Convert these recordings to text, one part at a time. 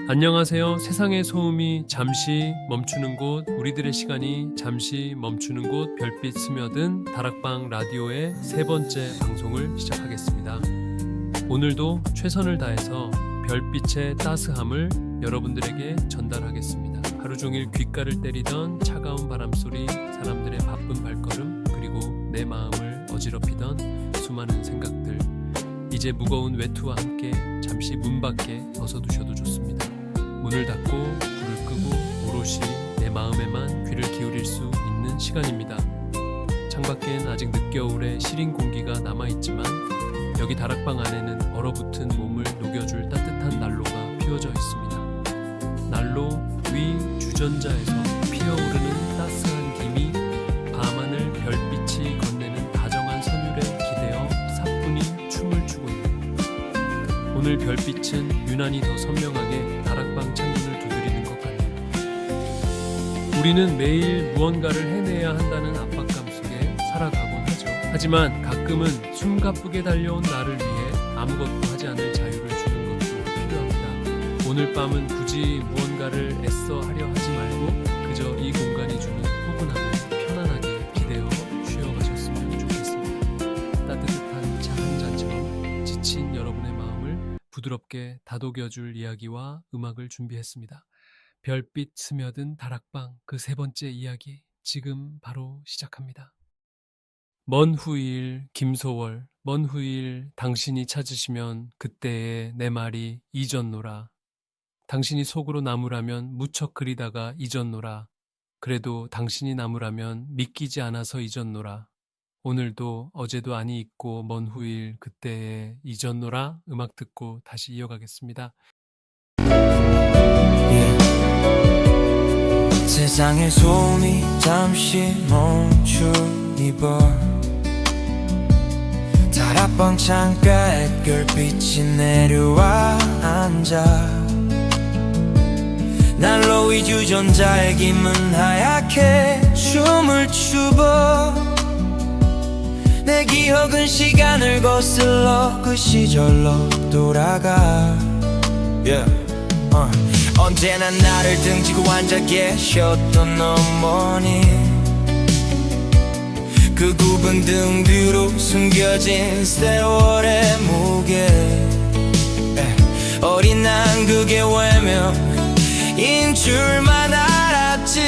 안녕하세요. 세상의 소음이 잠시 멈추는 곳, 우리들의 시간이 잠시 멈추는 곳, 별빛 스며든 다락방 라디오의 세 번째 방송을 시작하겠습니다. 오늘도 최선을 다해서 별빛의 따스함을 여러분들에게 전달하겠습니다. 하루 종일 귓가를 때리던 차가운 바람소리, 사람들의 바쁜 발걸음, 그리고 내 마음을 어지럽히던 수많은 생각들, 이제 무거운 외투와 함께 잠시 문 밖에 벗어두셔도 좋습니다. 문을 닫고 불을 끄고 오롯이 내 마음에만 귀를 기울일 수 있는 시간입니다. 창밖엔 아직 늦겨울의 시린 공기가 남아있지만 여기 다락방 안에는 얼어붙은 몸을 녹여줄 따뜻한 난로가 피워져 있습니다. 난로 위 주전자에서 피어오르는 따스한 김이 밤하늘 별빛이 건네는 다정한 선율에 기대어 사뿐히 춤을 추고 있는, 오늘 별빛은 유난히 더 선명하게 다락방 창문을 두드리는 것 같네요. 우리는 매일 무언가를 해내야 한다는 압박감 속에 살아가곤 하죠. 하지만 가끔은 숨가쁘게 달려온 나를 위해 아무것도 하지 않을 자유를 주는 것도 필요합니다. 오늘 밤은 굳이 무언가를 애써 하려 하지 말고 그저 이 공간이 주는 포근함에 편안하게 기대어 쉬어가셨으면 좋겠습니다. 따뜻한 차 한 잔처럼 지친 여러분의 마음을 부드럽게 다독여줄 이야기와 음악을 준비했습니다. 별빛 스며든 다락방 그 세 번째 이야기 지금 바로 시작합니다. 먼 후일 김소월, 먼 후일 당신이 찾으시면 그때의 내 말이 잊었노라. 당신이 속으로 나무라면 무척 그리다가 잊었노라. 그래도 당신이 나무라면 믿기지 않아서 잊었노라. 오늘도 어제도 아니 있고 먼 후일 그때의 잊었노라. 음악 듣고 다시 이어가겠습니다. 세상의 소음이 잠시 멈추니 봐. 다락방 창가에 별빛이 내려와 앉아. 난로 위 주전자의 김은 하얗게 춤을 추고, 내 기억은 시간을 거슬러 그 시절로 돌아가. 언제나 나를 등지고 앉아 계셨던 어머니, 그 굽은 등 뒤로 숨겨진 세월의 무게. 어린 난 그게 외면인 줄만 알았지.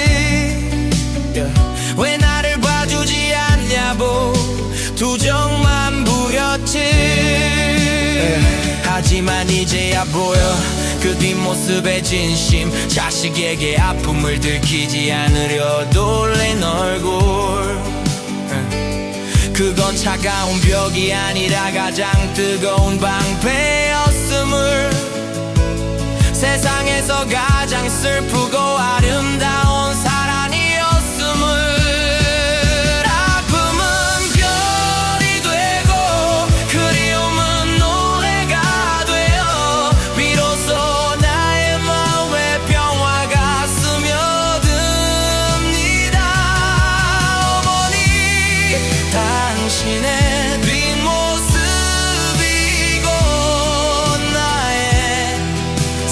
왜 나를 봐주지 않냐고 투정만 부렸지. 하지만 이제야 보여 그 뒷모습의 진심. 자식에게 아픔을 들키지 않으려 돌린 얼굴. 그건 차가운 벽이 아니라 가장 뜨거운 방패였음을, 세상에서 가장 슬프고 아름다운 사랑이었음을. 아픔은 별이 되고 그리움은 노래가 되어 비로소 나의 마음에 평화가 스며듭니다. 어머니, 당신의 뒷모습이고 나의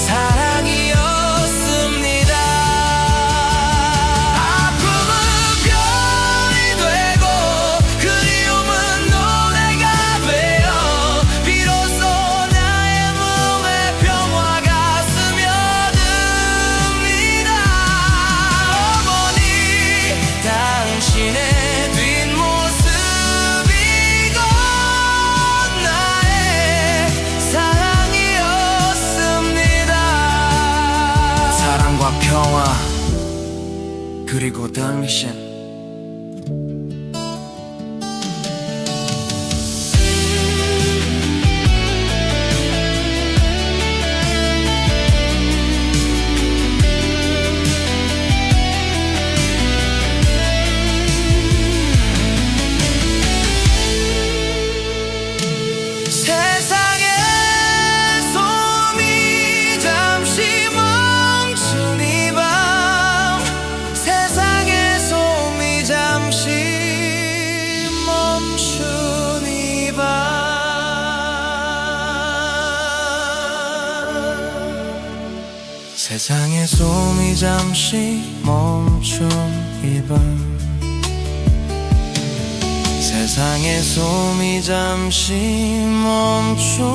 사랑이었습니다. 아픔은 별이 되고 그리움은 노래가 되어 비로소 나의 몸에 평화가 스며듭니다. 어머니, 당신의 뒷모습이고 나의 사랑이었습니다. 사랑과 평화 그리고 당신. 세상의 소음이 잠시 멈춘 이 밤. 세상의 소음 세상의 소음이 잠시 멈춘 이밤 세상의 소음이 잠시 멈춘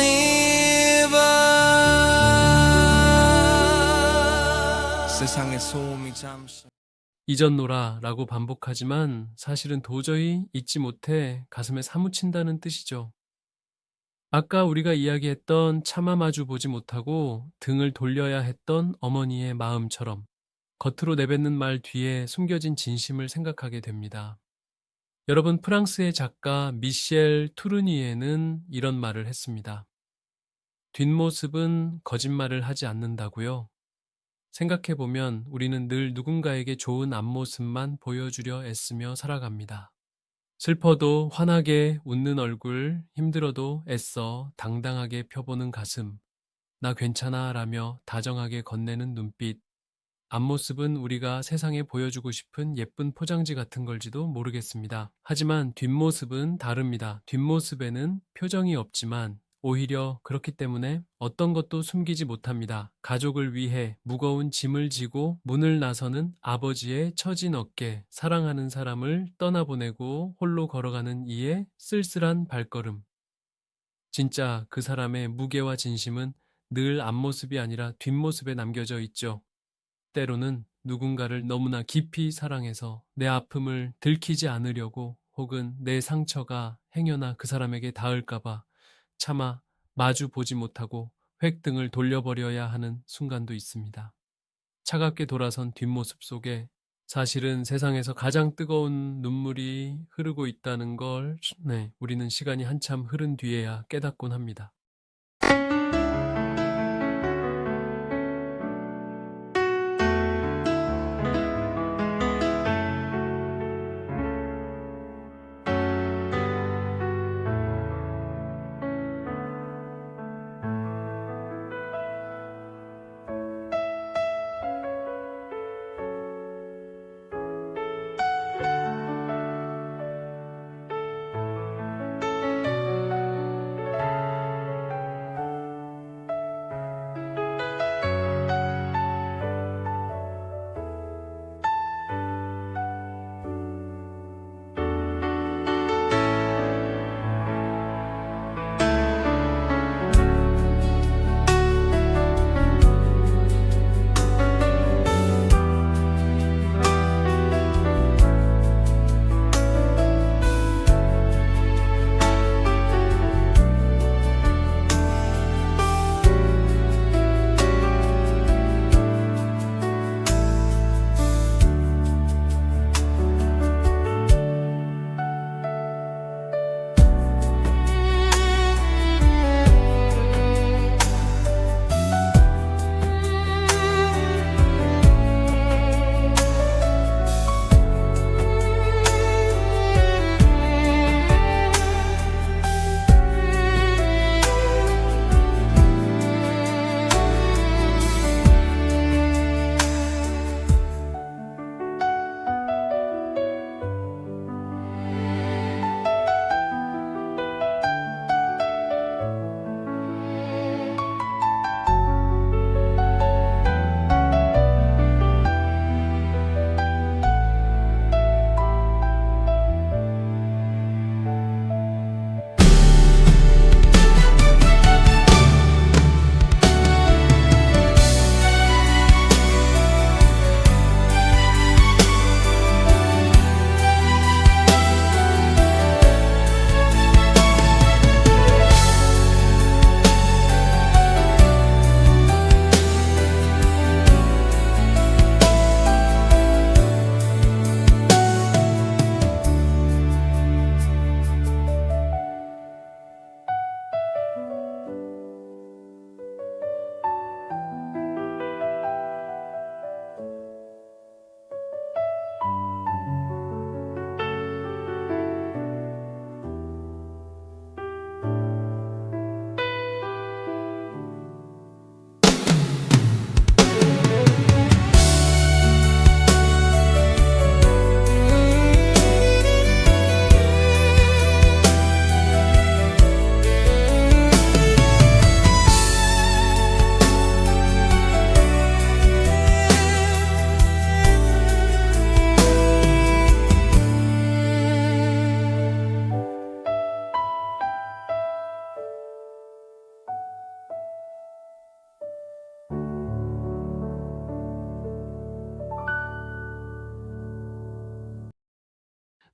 이밤 세상의 소음이 잠시 잊었노라 라고 반복하지만 사실은 도저히 잊지 못해 가슴에 사무친다는 뜻이죠. 아까 우리가 이야기했던 차마 마주 보지 못하고 등을 돌려야 했던 어머니의 마음처럼 겉으로 내뱉는 말 뒤에 숨겨진 진심을 생각하게 됩니다. 여러분, 프랑스의 작가 미셸 투르니에는 이런 말을 했습니다. 뒷모습은 거짓말을 하지 않는다고요. 생각해보면 우리는 늘 누군가에게 좋은 앞모습만 보여주려 애쓰며 살아갑니다. 슬퍼도 환하게 웃는 얼굴, 힘들어도 애써 당당하게 펴보는 가슴, 나 괜찮아 라며 다정하게 건네는 눈빛, 앞모습은 우리가 세상에 보여주고 싶은 예쁜 포장지 같은 걸지도 모르겠습니다. 하지만 뒷모습은 다릅니다. 뒷모습에는 표정이 없지만 오히려 그렇기 때문에 어떤 것도 숨기지 못합니다. 가족을 위해 무거운 짐을 지고 문을 나서는 아버지의 처진 어깨, 사랑하는 사람을 떠나보내고 홀로 걸어가는 이의 쓸쓸한 발걸음. 진짜 그 사람의 무게와 진심은 늘 앞모습이 아니라 뒷모습에 남겨져 있죠. 때로는 누군가를 너무나 깊이 사랑해서 내 아픔을 들키지 않으려고 혹은 내 상처가 행여나 그 사람에게 닿을까봐 차마 마주 보지 못하고 획등을 돌려버려야 하는 순간도 있습니다. 차갑게 돌아선 뒷모습 속에 사실은 세상에서 가장 뜨거운 눈물이 흐르고 있다는 걸 우리는 시간이 한참 흐른 뒤에야 깨닫곤 합니다.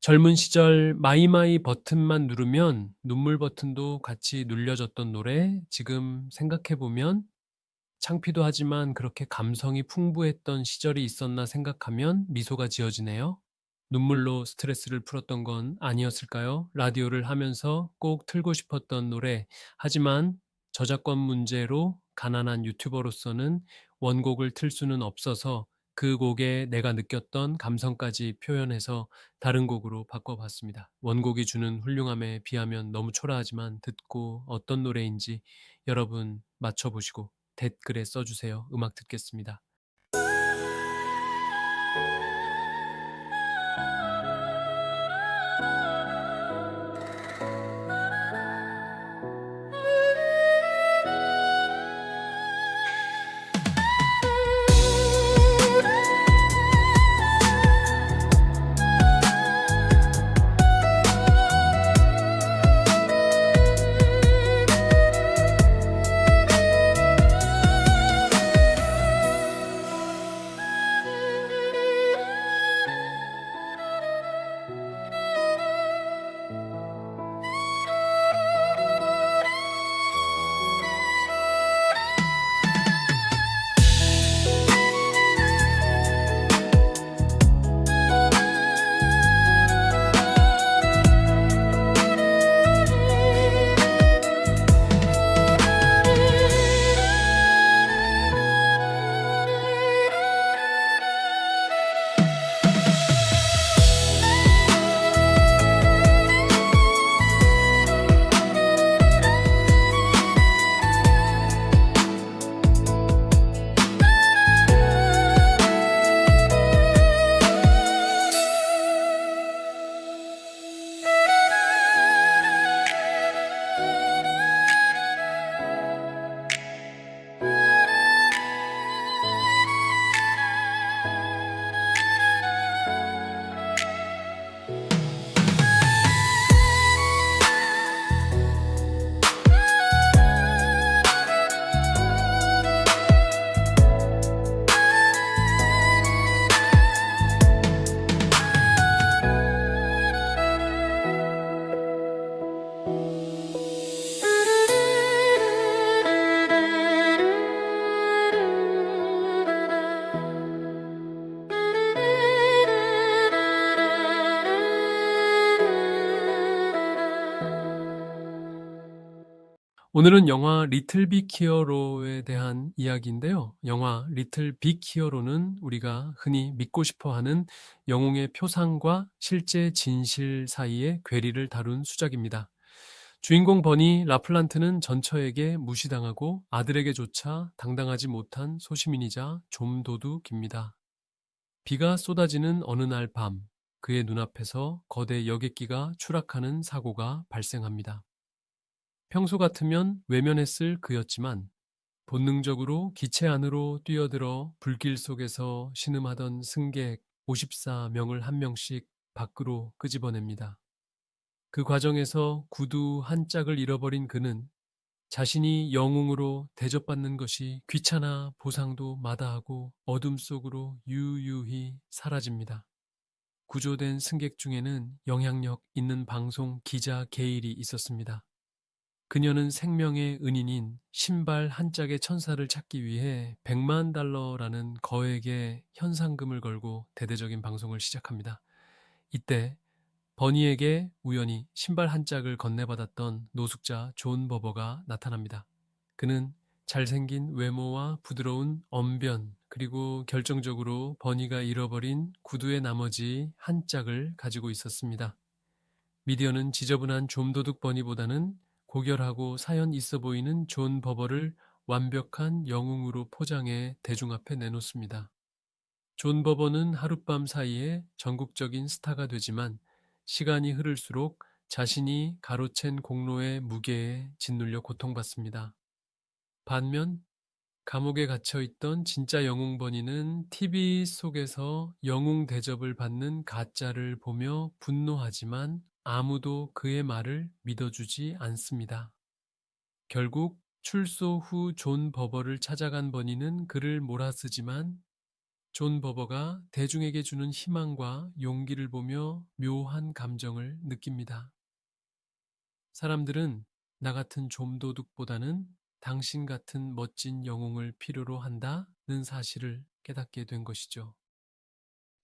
젊은 시절 마이마이 버튼만 누르면 눈물 버튼도 같이 눌려졌던 노래, 지금 생각해보면 창피도 하지만 그렇게 감성이 풍부했던 시절이 있었나 생각하면 미소가 지어지네요. 눈물로 스트레스를 풀었던 건 아니었을까요? 라디오를 하면서 꼭 틀고 싶었던 노래. 하지만 저작권 문제로 가난한 유튜버로서는 원곡을 틀 수는 없어서 그 곡에 내가 느꼈던 감성까지 표현해서 다른 곡으로 바꿔봤습니다. 원곡이 주는 훌륭함에 비하면 너무 초라하지만 듣고 어떤 노래인지 여러분 맞춰보시고 댓글에 써주세요. 음악 듣겠습니다. 오늘은 영화 리틀 빅 히어로에 대한 이야기인데요. 영화 리틀 빅 히어로는 우리가 흔히 믿고 싶어하는 영웅의 표상과 실제 진실 사이의 괴리를 다룬 수작입니다. 주인공 버니 라플란트는 전처에게 무시당하고 아들에게조차 당당하지 못한 소시민이자 좀도둑입니다. 비가 쏟아지는 어느 날 밤, 그의 눈앞에서 거대 여객기가 추락하는 사고가 발생합니다. 평소 같으면 외면했을 그였지만 본능적으로 기체 안으로 뛰어들어 불길 속에서 신음하던 승객 54명을 한 명씩 밖으로 끄집어냅니다. 그 과정에서 구두 한 짝을 잃어버린 그는 자신이 영웅으로 대접받는 것이 귀찮아 보상도 마다하고 어둠 속으로 유유히 사라집니다. 구조된 승객 중에는 영향력 있는 방송 기자 게일이 있었습니다. 그녀는 생명의 은인인 신발 한 짝의 천사를 찾기 위해 $1,000,000라는 거액의 현상금을 걸고 대대적인 방송을 시작합니다. 이때 버니에게 우연히 신발 한 짝을 건네받았던 노숙자 존 버버가 나타납니다. 그는 잘생긴 외모와 부드러운 언변, 그리고 결정적으로 버니가 잃어버린 구두의 나머지 한 짝을 가지고 있었습니다. 미디어는 지저분한 좀도둑 버니보다는 고결하고 사연 있어 보이는 존 버버를 완벽한 영웅으로 포장해 대중 앞에 내놓습니다. 존 버버는 하룻밤 사이에 전국적인 스타가 되지만 시간이 흐를수록 자신이 가로챈 공로의 무게에 짓눌려 고통받습니다. 반면 감옥에 갇혀 있던 진짜 영웅 버니는 TV 속에서 영웅 대접을 받는 가짜를 보며 분노하지만 아무도 그의 말을 믿어주지 않습니다. 결국 출소 후 존 버버를 찾아간 버니는 그를 몰아쓰지만 존 버버가 대중에게 주는 희망과 용기를 보며 묘한 감정을 느낍니다. 사람들은 나 같은 좀도둑보다는 당신 같은 멋진 영웅을 필요로 한다는 사실을 깨닫게 된 것이죠.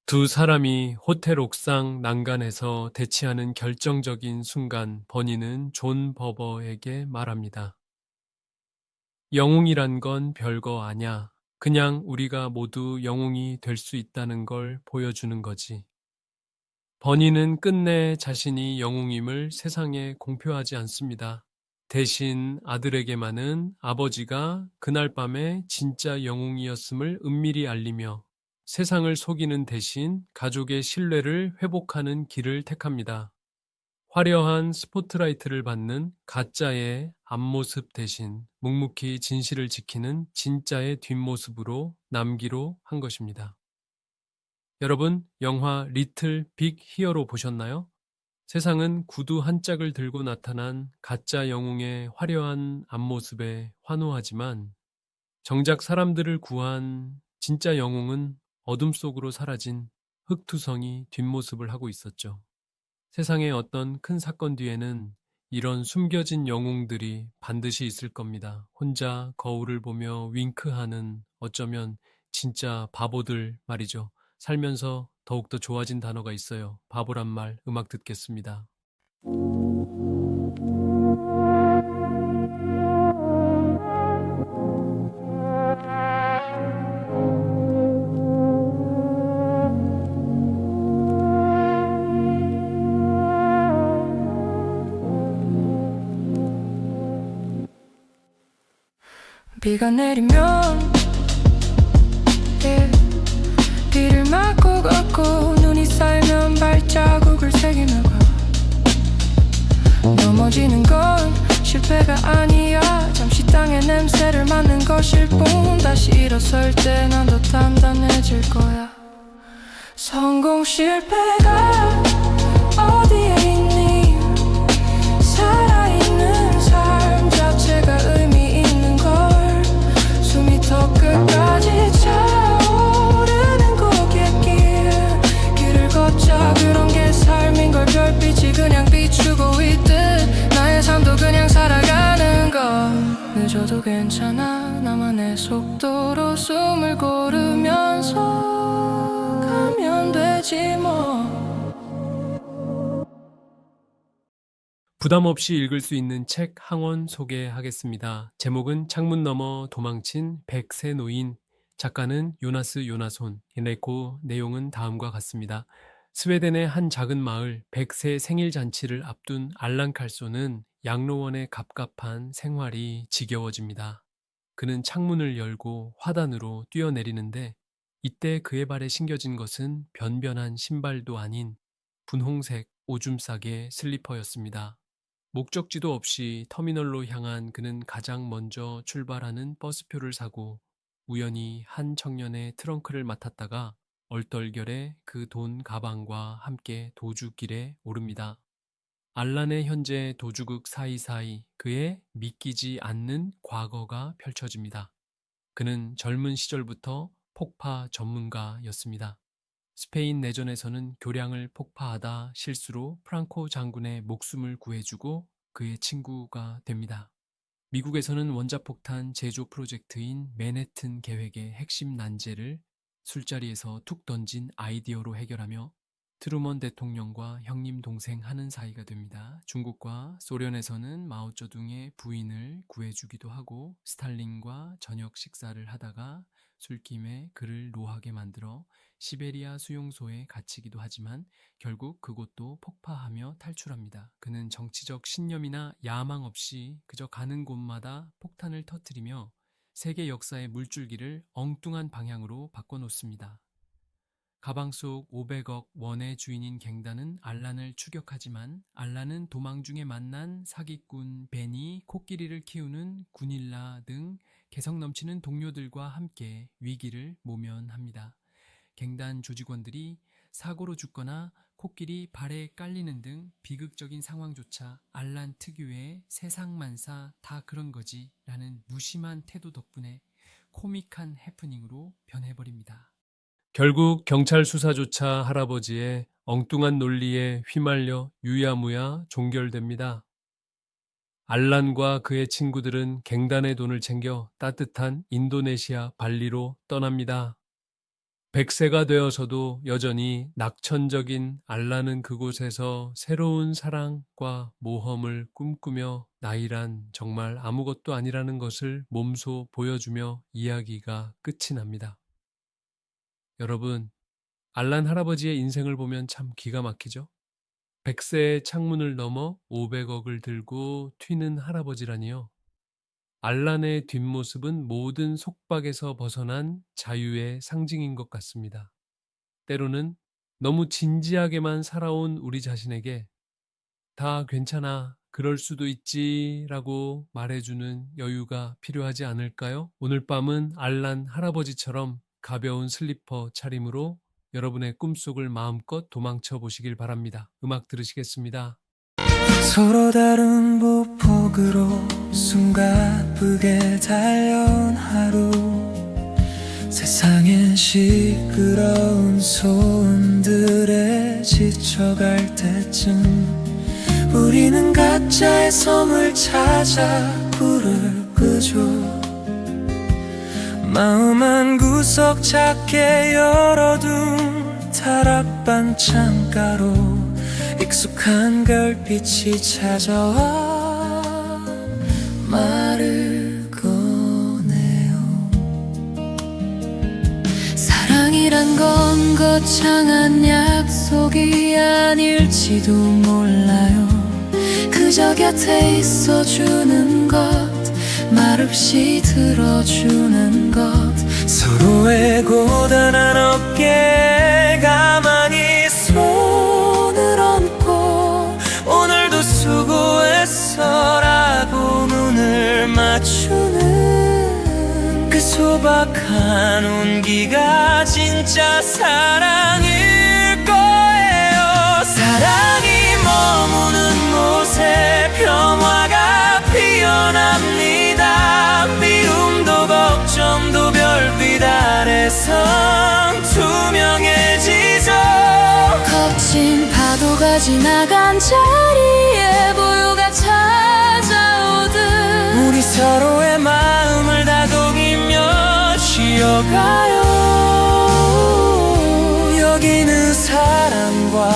두 사람이 호텔 옥상 난간에서 대치하는 결정적인 순간 버니는 존 버버에게 말합니다. 영웅이란 건 별거 아냐. 그냥 우리가 모두 영웅이 될 수 있다는 걸 보여주는 거지. 버니는 끝내 자신이 영웅임을 세상에 공표하지 않습니다. 대신 아들에게만은 아버지가 그날 밤에 진짜 영웅이었음을 은밀히 알리며 세상을 속이는 대신 가족의 신뢰를 회복하는 길을 택합니다. 화려한 스포트라이트를 받는 가짜의 앞모습 대신 묵묵히 진실을 지키는 진짜의 뒷모습으로 남기로 한 것입니다. 여러분, 영화 리틀 빅 히어로 보셨나요? 세상은 구두 한 짝을 들고 나타난 가짜 영웅의 화려한 앞모습에 환호하지만 정작 사람들을 구한 진짜 영웅은 어둠 속으로 사라진 흑투성이 뒷모습을 하고 있었죠. 세상의 어떤 큰 사건 뒤에는 이런 숨겨진 영웅들이 반드시 있을 겁니다. 혼자 거울을 보며 윙크하는 어쩌면 진짜 바보들 말이죠. 살면서 더욱더 좋아진 단어가 있어요. 바보란 말 음악 듣겠습니다. 비가 내리면 비를 맞고 걷고 눈이 쌓이면 발자국을 새기며 가. 넘어지는 건 실패가 아니야. 잠시 땅의 냄새를 맡는 것일 뿐. 다시 일어설 때 난 더 단단해질 거야. 성공 실패가 어디에 있니? 살아있는 삶 자체가 의미 있는 걸. 숨이 더 끝까지 차오르는 고갯길 길을 걷자. 그런 게 삶인 걸. 별빛이 그냥 비추고 있듯 나의 삶도 그냥 살아가는 거. 늦어도 괜찮아. 나만의 속도로 숨을 고르면서 가면 되지 뭐. 부담 없이 읽을 수 있는 책 한 권 소개하겠습니다. 제목은 창문 너머 도망친 100세 노인, 작가는 요나스 요나손, 이네코. 내용은 다음과 같습니다. 스웨덴의 한 작은 마을 100세 생일 잔치를 앞둔 알란 칼소는 양로원의 갑갑한 생활이 지겨워집니다. 그는 창문을 열고 화단으로 뛰어내리는데 이때 그의 발에 신겨진 것은 변변한 신발도 아닌 분홍색 오줌싸개 슬리퍼였습니다. 목적지도 없이 터미널로 향한 그는 가장 먼저 출발하는 버스표를 사고 우연히 한 청년의 트렁크를 맡았다가 얼떨결에 그 돈 가방과 함께 도주길에 오릅니다. 알란의 현재 도주국 사이사이 그의 믿기지 않는 과거가 펼쳐집니다. 그는 젊은 시절부터 폭파 전문가였습니다. 스페인 내전에서는 교량을 폭파하다 실수로 프랑코 장군의 목숨을 구해주고 그의 친구가 됩니다. 미국에서는 원자폭탄 제조 프로젝트인 맨해튼 계획의 핵심 난제를 술자리에서 툭 던진 아이디어로 해결하며 트루먼 대통령과 형님 동생 하는 사이가 됩니다. 중국과 소련에서는 마오쩌둥의 부인을 구해주기도 하고 스탈린과 저녁 식사를 하다가 술김에 그를 노하게 만들어 시베리아 수용소에 갇히기도 하지만 결국 그곳도 폭파하며 탈출합니다. 그는 정치적 신념이나 야망 없이 그저 가는 곳마다 폭탄을 터뜨리며 세계 역사의 물줄기를 엉뚱한 방향으로 바꿔놓습니다. 가방 속 500억 원의 주인인 갱단은 알란을 추격하지만 알란은 도망 중에 만난 사기꾼 베니, 코끼리를 키우는 구닐라 등 개성 넘치는 동료들과 함께 위기를 모면합니다. 갱단 조직원들이 사고로 죽거나 코끼리 발에 깔리는 등 비극적인 상황조차 알란 특유의 세상만사 다 그런 거지 라는 무심한 태도 덕분에 코믹한 해프닝으로 변해버립니다. 결국 경찰 수사조차 할아버지의 엉뚱한 논리에 휘말려 유야무야 종결됩니다. 알란과 그의 친구들은 갱단의 돈을 챙겨 따뜻한 인도네시아 발리로 떠납니다. 100세가 되어서도 여전히 낙천적인 알란은 그곳에서 새로운 사랑과 모험을 꿈꾸며 나이란 정말 아무것도 아니라는 것을 몸소 보여주며 이야기가 끝이 납니다. 여러분, 알란 할아버지의 인생을 보면 참 기가 막히죠? 100세의 창문을 넘어 500억을 들고 튀는 할아버지라니요. 알란의 뒷모습은 모든 속박에서 벗어난 자유의 상징인 것 같습니다. 때로는 너무 진지하게만 살아온 우리 자신에게 다 괜찮아, 그럴 수도 있지 라고 말해주는 여유가 필요하지 않을까요? 오늘 밤은 알란 할아버지처럼 가벼운 슬리퍼 차림으로 여러분의 꿈속을 마음껏 도망쳐 보시길 바랍니다. 음악 들으시겠습니다. 서로 다른 보폭으로 숨가쁘게 달려온 하루 세상의 시끄러운 소음들에 지쳐갈 때쯤 우리는 가짜의 섬을 찾아 불을 끄죠. 마음 한 구석 작게 열어둔 다락방 창가로 익숙한 별빛이 찾아와 말을 꺼내요. 사랑이란 건 거창한 약속이 아닐지도 몰라요. 그저 곁에 있어주는 것, 말없이 들어주는 것, 서로의 고단한 어깨에 가만히 손을 얹고 오늘도 수고했어 라고 눈을 맞추는 그 소박한 온기가 진짜 사랑일 거예요. 사랑이 머무는 곳에 평화가 피어납니다. 미움도 걱정도 별빛 아래선 투명해지죠. 거친 파도가 지나간 자리에 보유가 찾아오듯 우리 서로의 마음을 다독이며 쉬어가요. 여기는 사랑과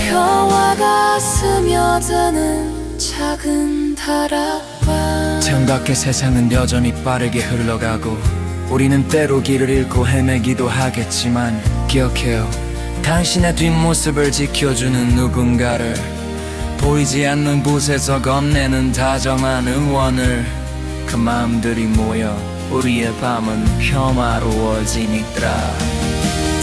평화가 스며드는 작은 다락방. 창밖의 세상은 여전히 빠르게 흘러가고 우리는 때로 길을 잃고 헤매기도 하겠지만 기억해요. 당신의 뒷모습을 지켜주는 누군가를, 보이지 않는 곳에서 건네는 다정한 응원을. 그 마음들이 모여 우리의 밤은 평화로워지니까.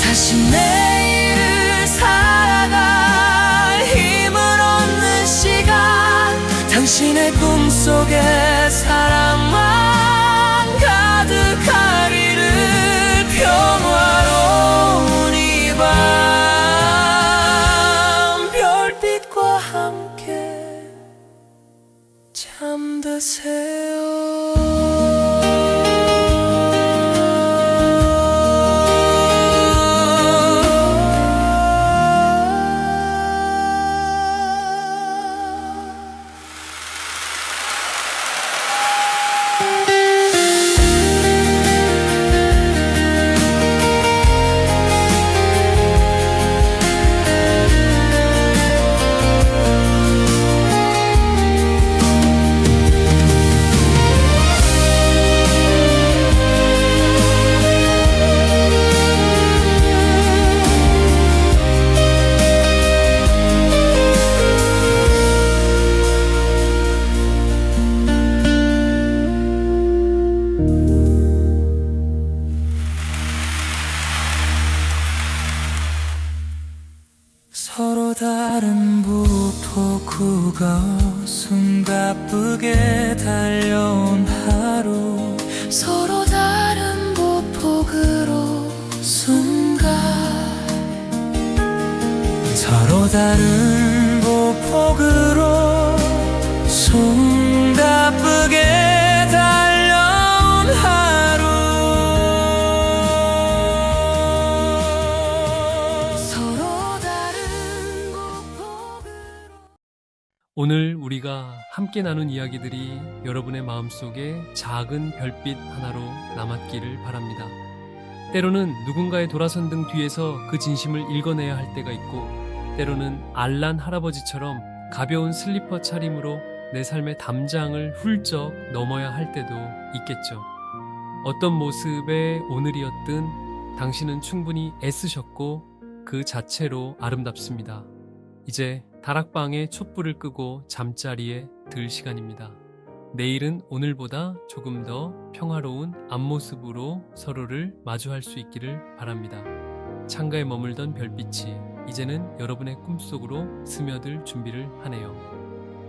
다시 내일을 살아갈 힘을 얻는 시간, 당신의 꿈속에 사랑만 가득하리를. 평화로운 이 밤 별빛과 함께 잠드세요. 서로 다른 보폭우가 숨가쁘게 달려온 하루, 서로 다른 보폭으로 서로 다른 보폭으로 숨가쁘게 달려온 하루. 우리가 함께 나눈 이야기들이 여러분의 마음속에 작은 별빛 하나로 남았기를 바랍니다. 때로는 누군가의 돌아선 등 뒤에서 그 진심을 읽어내야 할 때가 있고, 때로는 알란 할아버지처럼 가벼운 슬리퍼 차림으로 내 삶의 담장을 훌쩍 넘어야 할 때도 있겠죠. 어떤 모습의 오늘이었든 당신은 충분히 애쓰셨고 그 자체로 아름답습니다. 이제 다락방에 촛불을 끄고 잠자리에 들 시간입니다. 내일은 오늘보다 조금 더 평화로운 앞모습으로 서로를 마주할 수 있기를 바랍니다. 창가에 머물던 별빛이 이제는 여러분의 꿈속으로 스며들 준비를 하네요.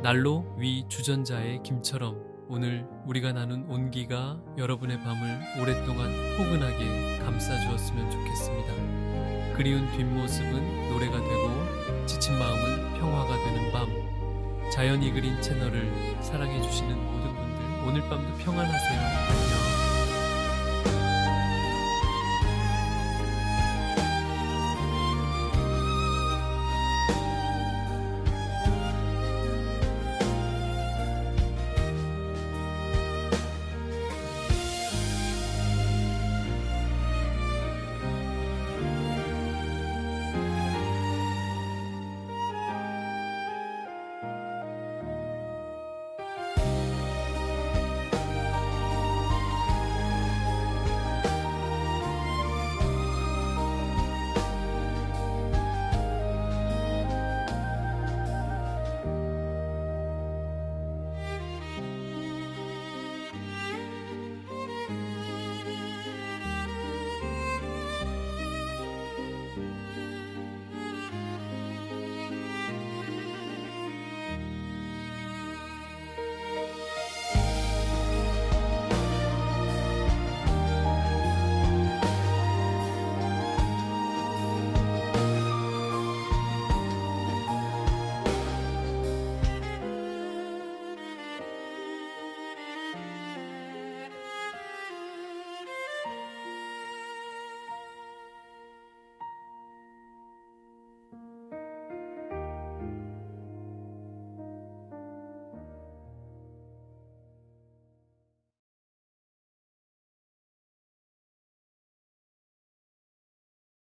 난로 위 주전자의 김처럼 오늘 우리가 나눈 온기가 여러분의 밤을 오랫동안 포근하게 감싸주었으면 좋겠습니다. 그리운 뒷모습은 노래가 되고 지친 마음은 평화가 되는 밤. 자연이 그린 채널을 사랑해주시는 모든 분들, 오늘 밤도 평안하세요.